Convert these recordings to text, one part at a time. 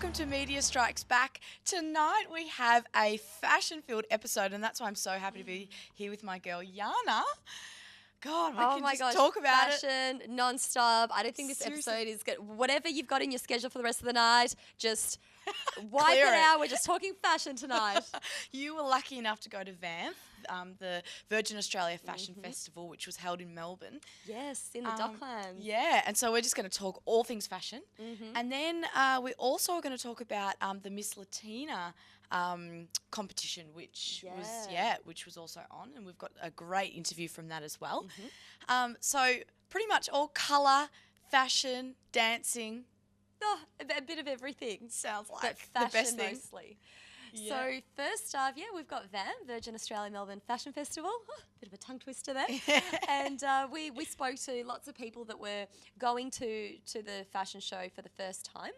welcome to Media Strikes Back. Tonight we have a fashion-filled episode, and that's why I'm so happy to be here with my girl, Yana. God, we can just talk about fashion, non-stop. I don't think this episode is good. Whatever you've got in your schedule for the rest of the night, just wipe it out. We're just talking fashion tonight. You were lucky enough to go to VAMF, the Virgin Australia Fashion Festival, which was held in Melbourne. Yes, in the Docklands. Yeah, and so we're just going to talk all things fashion. And then we also are going to talk about the Miss Latina competition, which was also on, and we've got a great interview from that as well. So pretty much all colour, fashion, dancing. Oh, a bit of everything. Sounds like but fashion the best thing. Mostly. Yeah. So first off, we've got VAM, Virgin Australia Melbourne Fashion Festival. Bit of a tongue twister there. And we spoke to lots of people that were going to the fashion show for the first time,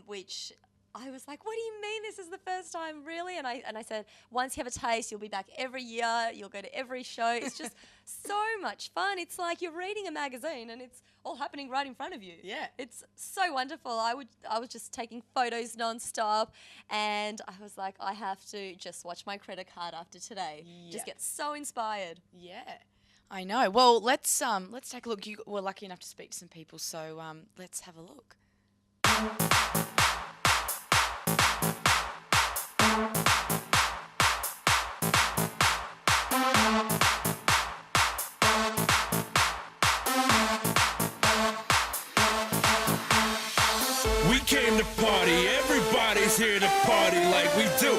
which I was like, what do you mean this is the first time, really? And I said, once you have a taste, you'll be back every year. You'll go to every show. It's just so much fun. It's like you're reading a magazine and it's all happening right in front of you. Yeah. It's so wonderful. I was just taking photos nonstop, and I was like, I have to just watch my credit card after today. Yeah. Just get so inspired. Yeah. I know. Well, let's take a look. You were lucky enough to speak to some people, so let's have a look. We came to party, everybody's here to party like we do.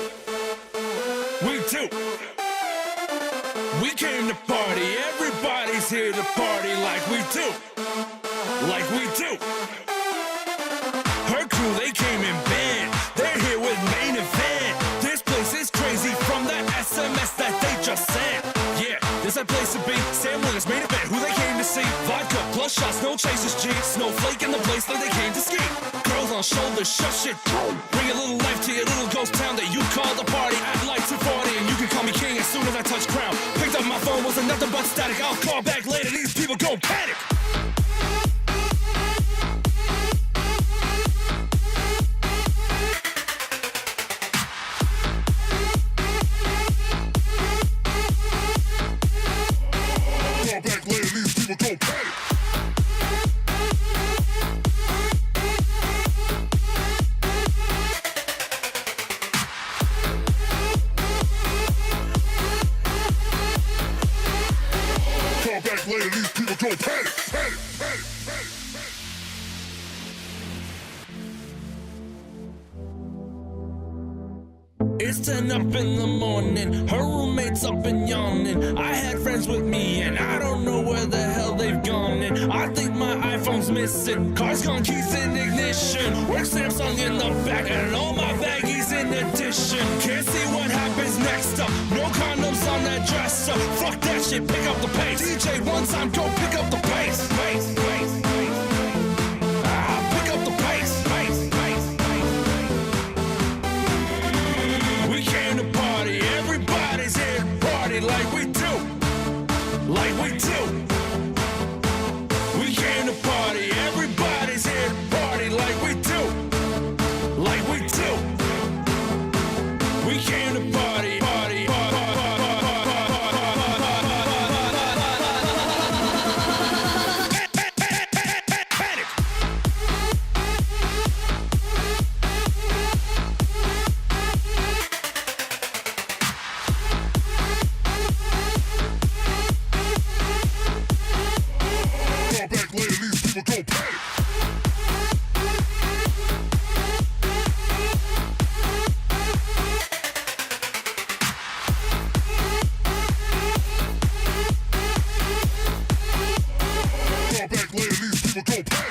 We do. We came to party, everybody's here to party like we do. Like we do. Her crew, they came in band. They're here with main event. This place is crazy from that SMS that they just sent. Yeah, this that place to be. Sam Willis, main event, who they came to see. Vodka plus shots, no chasers, G. Snowflake in the place like they came to ski. Girls on shoulders, shut shit. Bring a little life to your little ghost town that you call the party. Act like 240 and you can call me king as soon as I touch crown. Picked up my phone, wasn't nothing but static. I'll call back later, these people gon' panic. Call back later, these people gon' panic. Later, these people go panic, panic, panic, panic. It's 10 up in the morning, her roommate's up and yawning. I had friends with me and I don't know where the hell they've gone. And I think my iPhone's missing, car's gone, keys in ignition. Work Samsung in the back and all my baggies in addition. Can't see what happens next up, no condoms on that dresser. Fuck that shit, pick up the pace. DJ one time, go pick up the pace. Pace, pace, pace. Pick up the pace. Pace, pace, pace. We came to party, everybody's here to party like we do. Like we do. We came to party, everybody's here to party like we do. Like we do. We came to party, party, panic. Call back later, these people go panic. Call back later,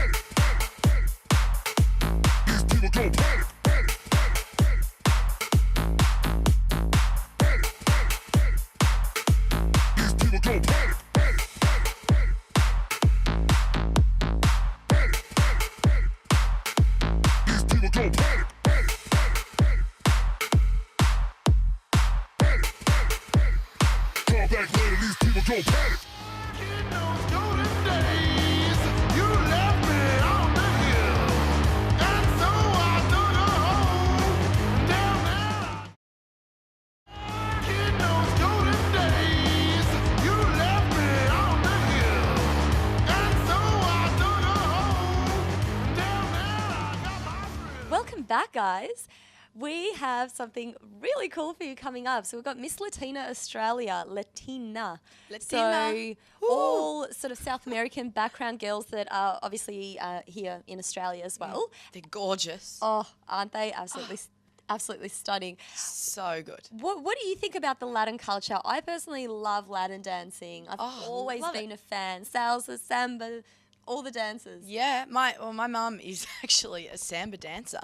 these people go panic. These people go panic. These people go panic. These people go panic. Call back later, these people go panic. In those golden days, you welcome back, guys. We have something really cool for you coming up. So we've got Miss Latina Australia, Latina. So all sort of South American background girls that are obviously here in Australia as well. They're gorgeous. Oh, aren't they? Absolutely stunning. So good. What do you think about the Latin culture? I personally love Latin dancing. I've always been a fan. Salsa, samba, all the dances. Yeah, my mum is actually a samba dancer.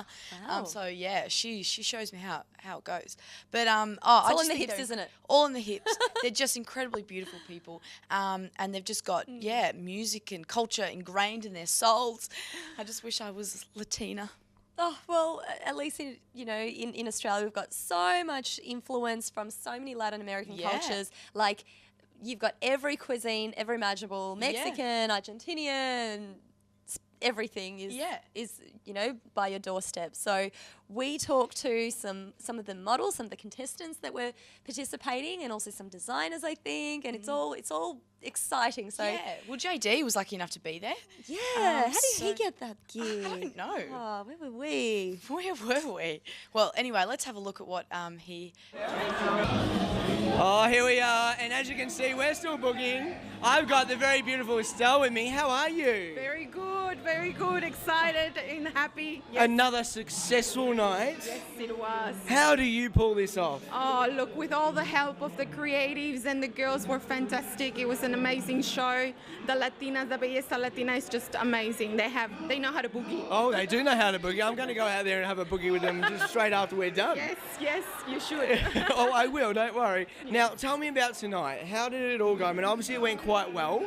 Wow. So yeah, she shows me how it goes. But It's all in the hips, isn't it? All in the hips. They're just incredibly beautiful people. And they've just got music and culture ingrained in their souls. I just wish I was Latina. Oh, well, at least, in Australia, we've got so much influence from so many Latin American cultures. Like, you've got every cuisine, every imaginable, Mexican, Argentinian, everything is by your doorstep. So we talked to some of the models, some of the contestants that were participating, and also some designers, I think, and it's all exciting. So well, JD was lucky enough to be there. Yeah, how did he get that gig? I don't know. Oh, where were we? Where were we? Well, anyway, let's have a look at what he. Oh, here we are, and as you can see, we're still bookings. I've got the very beautiful Estelle with me. How are you? Very good, excited and happy. Yes. Another successful night. Yes, it was. How do you pull this off? Oh, look, with all the help of the creatives, and the girls were fantastic. It was an amazing show. The Latinas, the Belleza Latina is just amazing. They know how to boogie. Oh, they do know how to boogie. I'm going to go out there and have a boogie with them just straight after we're done. Yes, you should. Oh, I will, don't worry. Now, tell me about tonight. How did it all go? I mean, obviously it went quite well,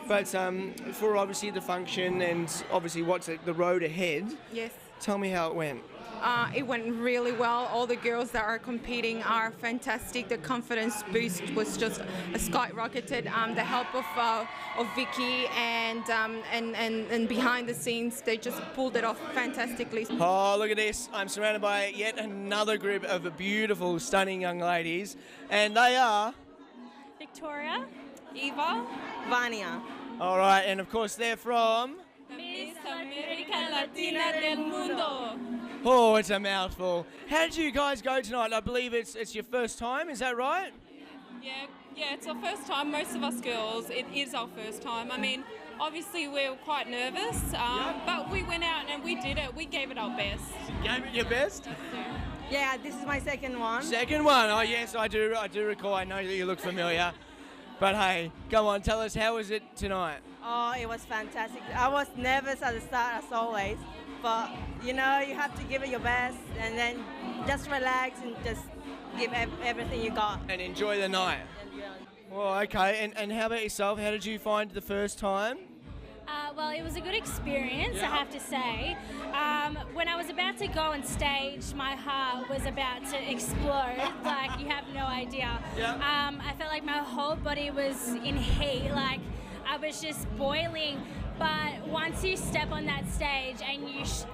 but for obviously the function and obviously what's the road ahead, Yes. tell me how it went. It went really well. All the girls that are competing are fantastic. The confidence boost was just skyrocketed. The help of Vicky and behind the scenes, they just pulled it off fantastically. Oh, look at this. I'm surrounded by yet another group of beautiful, stunning young ladies. And they are... Victoria, Eva, Vania. All right, and of course they're from... Miss America Latina del Mundo. Oh, it's a mouthful. How did you guys go tonight? I believe it's your first time, is that right? Yeah, it's our first time. Most of us girls, it is our first time. I mean, obviously we were quite nervous, but we went out and we did it. We gave it our best. You gave it your best? Yeah, this is my second one. Second one. Oh, yes, I do recall. I know that you look familiar. But hey, go on, tell us, how was it tonight? Oh, it was fantastic. I was nervous at the start, as always. But, you have to give it your best and then just relax and just give everything you got. And enjoy the night. Well, okay. And how about yourself? How did you find the first time? Well, it was a good experience, I have to say. When I was about to go on stage, my heart was about to explode, like you have no idea. I felt like my whole body was in heat, like I was just boiling. But once you step on that stage and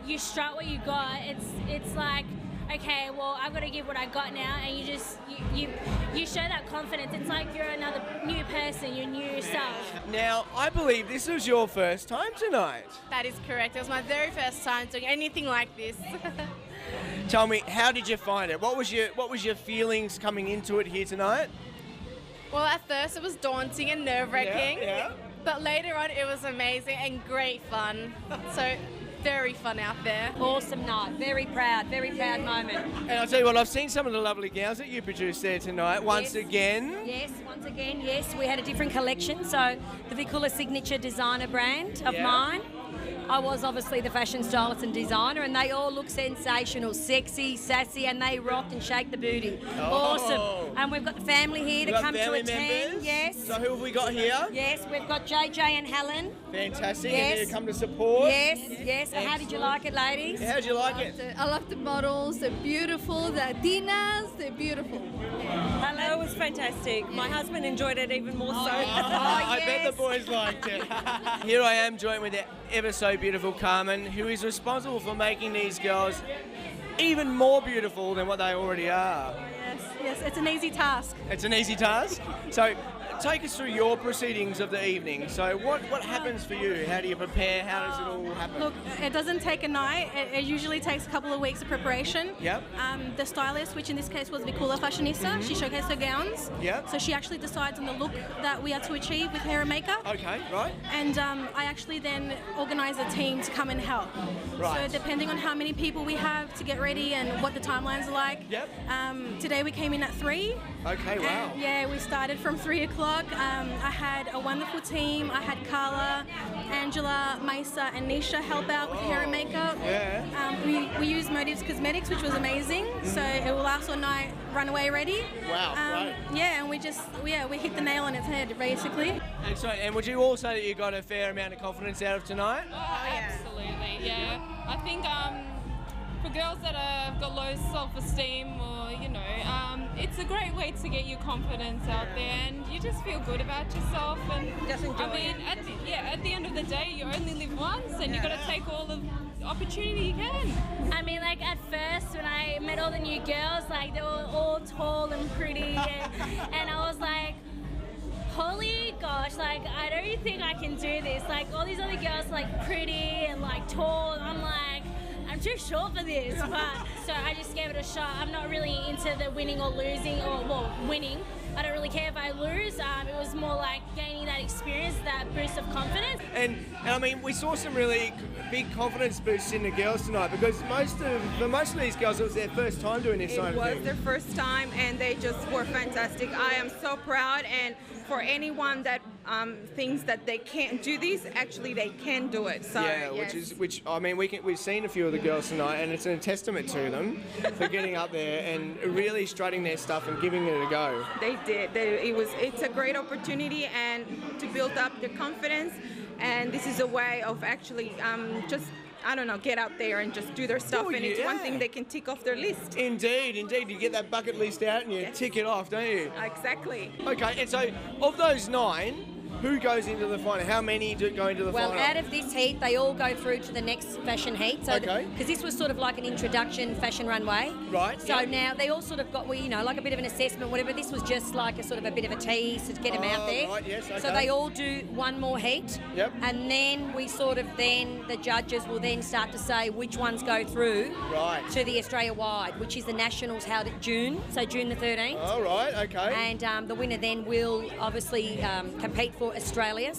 you strut what you got, it's like, okay, well, I've got to give what I got now, and you show that confidence. It's like you're another new person, you're new self. Now, I believe this was your first time tonight. That is correct. It was my very first time doing anything like this. Tell me, how did you find it? What was your feelings coming into it here tonight? Well, at first it was daunting and nerve-wracking, Yeah. but later on it was amazing and great fun. So very fun out there. Awesome night. Very proud moment. And I'll tell you what, I've seen some of the lovely gals that you produced there tonight. Once again. Yes, we had a different collection. So the Vicula signature designer brand of mine. I was obviously the fashion stylist and designer, and they all look sensational, sexy, sassy, and they rock and shake the booty. Awesome. And we've got the family here to come to attend. Members? Yes. So who have we got here? Yes, we've got JJ and Helen. Fantastic. Yes. And here to come to support. Yes. How did you like it, ladies? How'd you like it? I love the models. They're beautiful. The Latinas, they're beautiful. Hello, it was fantastic. My husband enjoyed it even more so. I bet the boys liked it. Here I am joined with the ever so beautiful Carmen, who is responsible for making these girls even more beautiful than what they already are. Yes, it's an easy task. It's an easy task. So take us through your proceedings of the evening. So what happens for you? How do you prepare? How does it all happen? Look, it doesn't take a night. It usually takes a couple of weeks of preparation. Yep. The stylist, which in this case was Vicula Fashionista, she showcased her gowns. Yep. So she actually decides on the look that we are to achieve with hair and makeup. Okay, right. And I actually then organise a team to come and help. Right. So depending on how many people we have to get ready and what the timelines are like. Yep. Today we came in at 3. Okay, wow. And, yeah, we started from 3 o'clock. I had a wonderful team. I had Carla, Angela, Maisa, and Nisha help out with hair and makeup. Yeah. We used Motives Cosmetics, which was amazing. So it will last all night, runaway ready. Wow, right. Yeah, and we hit the nail on its head, basically. Excellent. And would you all say that you got a fair amount of confidence out of tonight? Oh, absolutely, yeah. I think for girls that have got low self-esteem or, it's a great way to get your confidence out there and you just feel good about yourself. And just enjoy at the end of the day, you only live once and you've got to take all the opportunity you can. I mean, like at first when I met all the new girls, like they were all tall and pretty and I was like, holy gosh, like I don't think I can do this. Like all these other girls like pretty and like tall and I'm like, I'm too short for this, but so I just gave it a shot. I'm not really into the winning or losing, or well, winning. I don't really care if I lose. It was more like gaining that experience, that boost of confidence. And I mean, we saw some really big confidence boosts in the girls tonight because for most of these girls, it was their first time doing this kind of thing. It was their first time, and they just were fantastic. I am so proud, and for anyone that thinks that they can't do this, actually they can do it. So yeah, yes. which I mean, we've seen a few of the girls tonight, and it's a testament to them for getting up there and really strutting their stuff and giving it a go. They did. It's a great opportunity and to build up their confidence, and this is a way of actually just, I don't know, get out there and just do their stuff, and it's one thing they can tick off their list. Indeed. You get that bucket list out and you tick it off, don't you? Exactly. Okay, and so of those 9, who goes into the final? How many do go into the final? Well, out of this heat, they all go through to the next fashion heat. So, okay. Because this was sort of like an introduction fashion runway. Right. So now they all sort of got, like a bit of an assessment, whatever. This was just like a sort of a bit of a tease to get them out there. Right, yes, okay. So they all do one more heat. Yep. And then the judges will then start to say which ones go through to the Australia-wide, which is the Nationals held at June, so June the 13th. Oh, right, okay. And the winner then will obviously compete for Australia,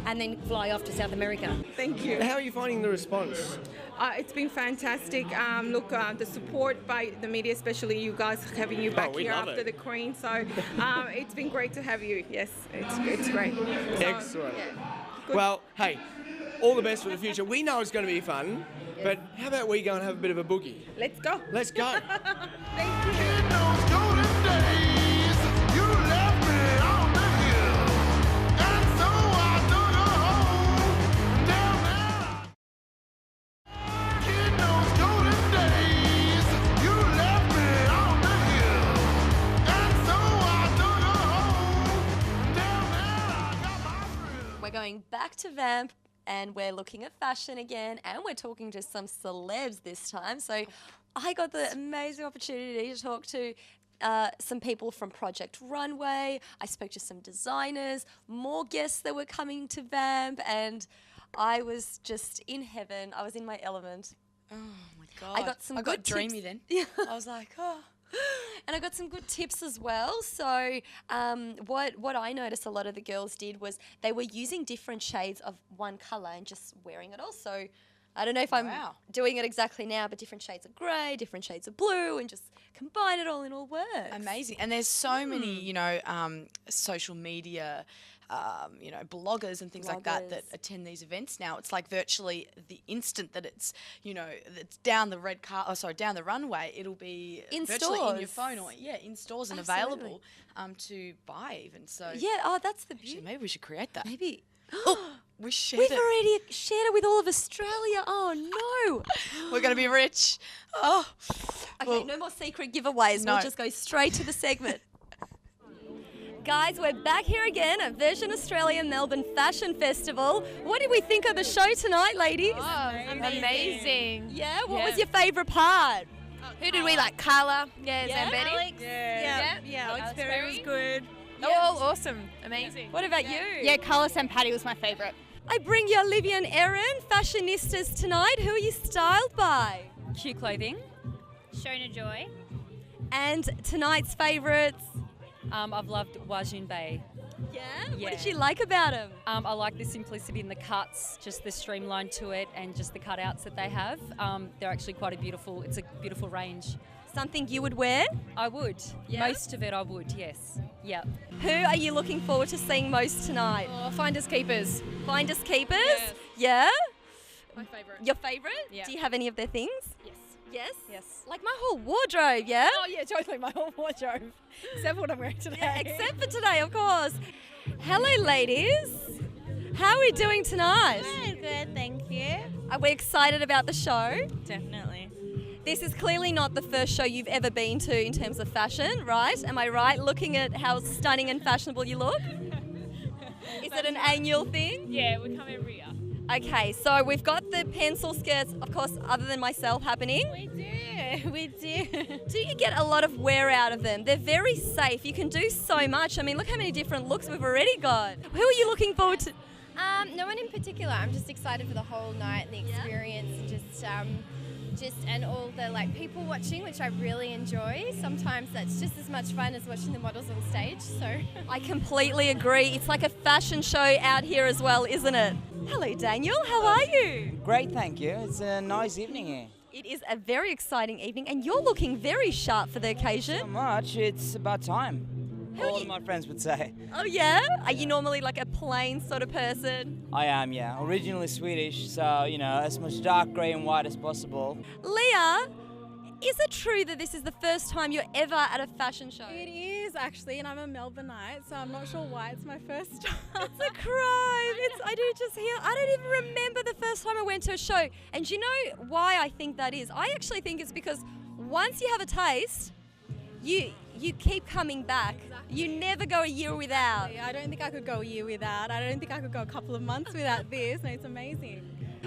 and then fly off to South America. Thank you. How are you finding the response? It's been fantastic. The support by the media, especially you guys having you back here after the Queen. So it's been great to have you. Yes, it's great. Excellent. Yeah. Well, hey, all the best for the future. We know it's going to be fun, but how about we go and have a bit of a boogie? Let's go. Let's go. Thank you. We're going back to Vamp and we're looking at fashion again and we're talking to some celebs this time. So I got the amazing opportunity to talk to some people from Project Runway. I spoke to some designers, more guests that were coming to Vamp, and I was just in heaven. I was in my element. Oh my God. I got dreamy tips. then. Yeah. I was like, oh. And I got some good tips as well. So what I noticed a lot of the girls did was they were using different shades of one colour and just wearing it all. So I don't know if I'm doing it exactly now, but different shades of grey, different shades of blue, and just combine it all in all works. Amazing. And there's so many, social media, bloggers and things like that attend these events now. It's like virtually the instant that it's, it's down the down the runway, it'll be in virtually stores. in your phone or in stores and available to buy even. So that's the beauty. Actually, maybe we should create that. Maybe. We shared We've it. already shared it with all of Australia. Oh no. We're going to be rich. Oh. Okay, no more secret giveaways. No. We'll just go straight to the segment. Guys, we're back here again at Vision Australia Melbourne Fashion Festival. What did we think of the show tonight, ladies? Oh, amazing. Yeah? What was your favourite part? Who did we like? Carla? Yeah, Zambetti? Alex? Yeah, Alex Perry was good. They were all awesome. Amazing. What about you? Yeah, Carlos and Patty was my favourite. I bring you Olivia and Erin, fashionistas tonight. Who are you styled by? Q Clothing. Shona Joy. And tonight's favourites? I've loved Wajun Bay. Yeah? What did you like about them? I like the simplicity in the cuts, just the streamline to it, and just the cutouts that they have. They're actually it's a beautiful range. Something you would wear? I would. Yeah? Most of it I would, yes. Yeah. Who are you looking forward to seeing most tonight? Finders Keepers. Finders Keepers? Yes. Yeah? My favourite. Your favourite? Yeah. Do you have any of their things? Yes. Yes? Yes. Like my whole wardrobe, yeah? Oh yeah, totally. My whole wardrobe, except for what I'm wearing today. Yeah, except for today, of course. Hello, ladies. How are we doing tonight? Good, thank you. Are we excited about the show? Definitely. This is clearly not the first show you've ever been to in terms of fashion, right? Am I right, looking at how stunning and fashionable you look? Is it an annual thing? Yeah, we come every year. Okay, so we've got the pencil skirts, of course, other than myself, happening. We do, we do. Do you get a lot of wear out of them? They're very safe. You can do so much. I mean, look how many different looks we've already got. Who are you looking forward to? No one in particular. I'm just excited for the whole night and the experience, and and all the people watching, which I really enjoy. Sometimes that's just as much fun as watching the models on stage. So I completely agree. It's like a fashion show out here as well, isn't it? Hello, Daniel. How are you? Great, thank you. It's a nice evening here. It is a very exciting evening, and you're looking very sharp for the occasion. So much. It's about time. How All of my friends would say. Oh yeah? Are you normally like a plain sort of person? I am, yeah. Originally Swedish, so, as much dark grey and white as possible. Leah, is it true that this is the first time you're ever at a fashion show? It is actually, and I'm a Melbourneite, so I'm not sure why it's my first time. It's a crime. I don't even remember the first time I went to a show. And do you know why I think that is? I actually think it's because once you have a taste, you keep coming back. Exactly. You never go a year without. I don't think I could go a year without. I don't think I could go a couple of months without this. No, it's amazing.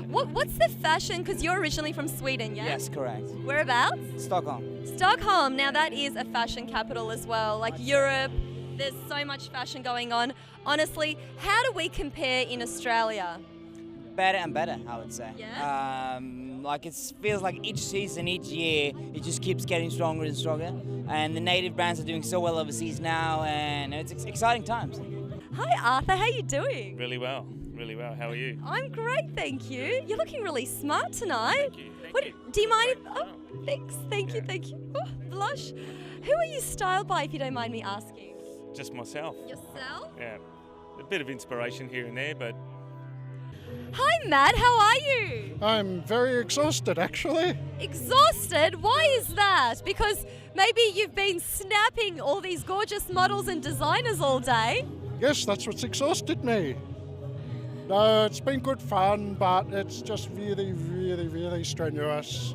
What's the fashion? Because you're originally from Sweden, yeah? Yes, correct. Whereabouts? Stockholm. Stockholm. Now that is a fashion capital as well. Like Europe, there's so much fashion going on. Honestly, how do we compare in Australia? Better and better, I would say. Yeah? It feels like each season, each year, it just keeps getting stronger and stronger. And the native brands are doing so well overseas now, and it's exciting times. Hi Arthur, how you doing? Really well. How are you? I'm great, thank you. You're looking really smart tonight. Thank you. Do you mind if... Oh, thanks. Thank you. Oh, blush. Who are you styled by, if you don't mind me asking? Just myself. Yourself? Yeah. A bit of inspiration here and there, but... Hi Matt, how are you? I'm very exhausted, actually. Exhausted? Why is that? Because maybe you've been snapping all these gorgeous models and designers all day? Yes, that's what's exhausted me. No, it's been good fun, but it's just really strenuous.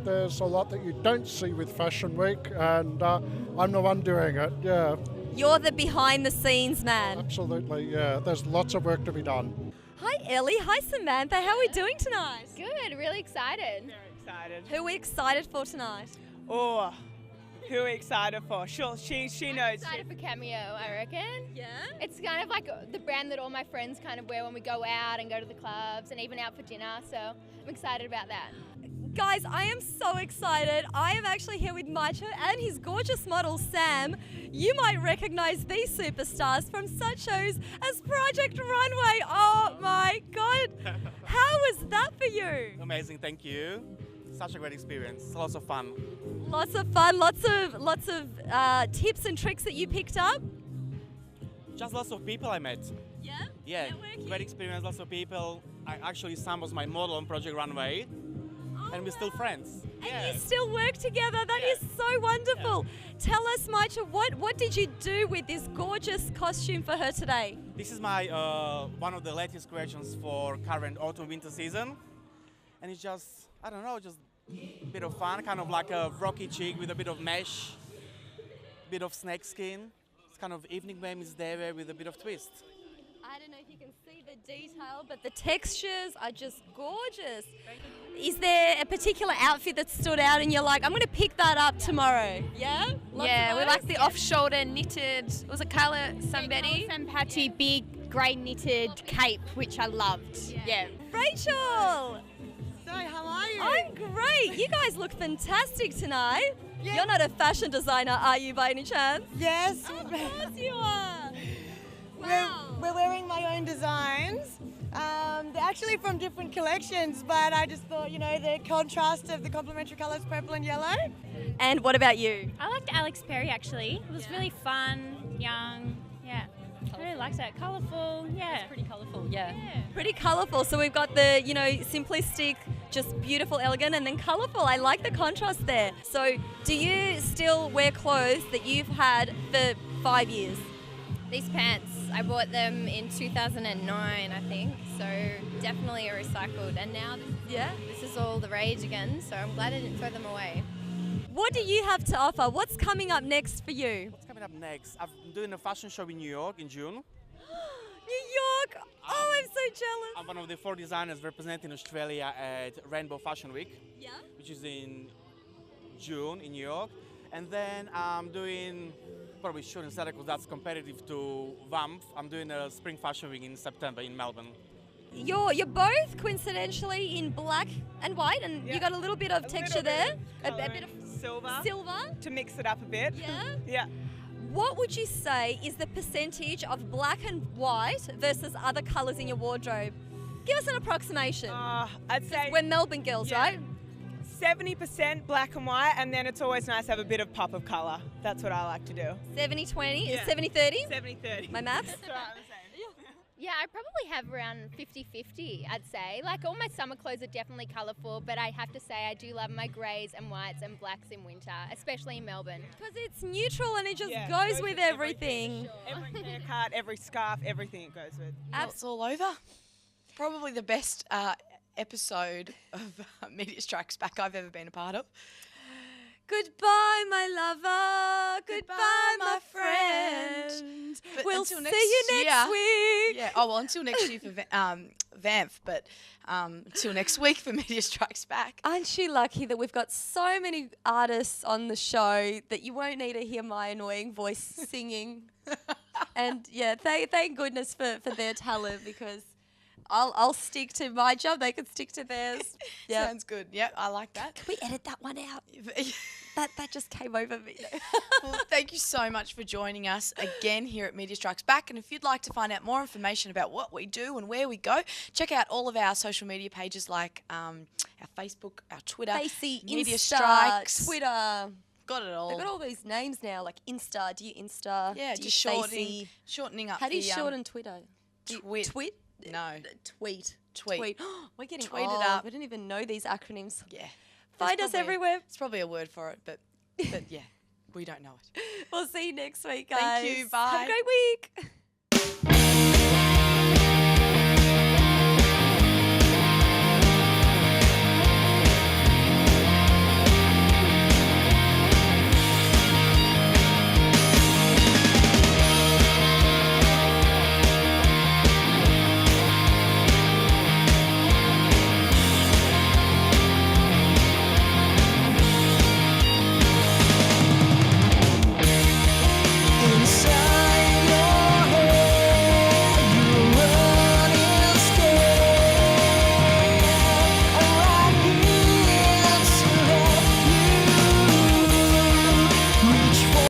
There's a lot that you don't see with Fashion Week, and I'm the one doing it, yeah. You're the behind the scenes man. Absolutely, yeah. There's lots of work to be done. Hi Ellie, hi Samantha, how are we doing tonight? good, really excited. Very excited. Who are we excited for tonight? Oh, who are we excited for? Sure, she I'm knows. excited for Cameo, I reckon. Yeah? It's kind of like the brand that all my friends kind of wear when we go out and go to the clubs and even out for dinner, so I'm excited about that. Guys, I am so excited. I am actually here with Macho and his gorgeous model, Sam. You might recognize these superstars from such shows as Project Runway. Oh my God. How was that for you? Amazing, thank you. Such a great experience. Lots of fun. Lots of fun, lots of tips and tricks that you picked up? Just lots of people I met. Yeah? Yeah, Networking? great experience, lots of people. Sam was my model on Project Runway. And we're still friends. And you still work together. That is so wonderful. Tell us, Macho, what did you do with this gorgeous costume for her today? This is my one of the latest creations for current autumn-winter season. And it's just, I don't know, just a bit of fun, kind of like a rocky chick with a bit of mesh, bit of snake skin. It's kind of evening wear is there with a bit of twist. I don't know if you can see the detail, but the textures are just gorgeous. Is there a particular outfit that stood out and you're like, I'm going to pick that up tomorrow? Yeah? Yeah, we like the off-shoulder knitted, was it Carla Sambetti? Sampati big grey knitted cape, which I loved. Yeah. Rachel! So, how are you? I'm great. You guys look fantastic tonight. Yeah. You're not a fashion designer, are you, by any chance? Yes. Of course you are. Wow. We're wearing my own designs. They're actually from different collections, but I just thought, the contrast of the complementary colours, purple and yellow. And what about you? I liked Alex Perry actually. It was really fun, young, yeah. I really liked it. Colourful, yeah. It's pretty colourful, yeah. Pretty colourful. So we've got the, simplistic, just beautiful, elegant, and then colourful. I like the contrast there. So do you still wear clothes that you've had for 5 years? These pants, I bought them in 2009, I think. So definitely a recycled. And now this is all the rage again. So I'm glad I didn't throw them away. What do you have to offer? What's coming up next for you? What's coming up next? I'm doing a fashion show in New York in June. New York! Oh, I'm so jealous. I'm one of the 4 designers representing Australia at Rainbow Fashion Week, which is in June in New York. And then I'm doing, probably shouldn't say that because that's competitive to VAMF. I'm doing a Spring Fashion Week in September in Melbourne. You're both coincidentally in black and white, and you got a little bit of texture there. A bit of silver. To mix it up a bit. Yeah? Yeah. What would you say is the percentage of black and white versus other colours in your wardrobe? Give us an approximation. I'd say we're Melbourne girls, right? 70% black and white, and then it's always nice to have a bit of pop of colour. That's what I like to do. 70-20? Yeah. 70-30? 70-30. My maths? That's right, I'm the same. Yeah, I probably have around 50-50, I'd say. Like, all my summer clothes are definitely colourful, but I have to say I do love my greys and whites and blacks in winter, especially in Melbourne. Because it's neutral and it just goes with everything. Every haircut, every scarf, everything it goes with. It's all over. Probably the best episode of Media Strikes Back I've ever been a part of. Goodbye, my lover. Goodbye, my friend. But We'll until see next you next year. week. Yeah. Oh well, until next year for VAMF, but until next week for Media Strikes Back. Aren't you lucky that we've got so many artists on the show that you won't need to hear my annoying voice singing? And yeah, thank goodness for their talent, because I'll stick to my job. They can stick to theirs. Yeah. Sounds good. Yeah, I like that. Can we edit that one out? That just came over me. Well, thank you so much for joining us again here at Media Strikes Back. And if you'd like to find out more information about what we do and where we go, check out all of our social media pages like our Facebook, our Twitter, Facey, Media Insta, Strikes, Twitter. Got it all. They've got all these names now, like Insta. Do you Insta? Yeah, do just shortening up. How do you the, shorten Twitter? Tweet. No. Tweet. Tweet. We're getting Tweet old. it up. We didn't even know these acronyms. Yeah. Find us everywhere. It's probably a word for it, but yeah, we don't know it. We'll see you next week, guys. Thank you. Bye. Have a great week.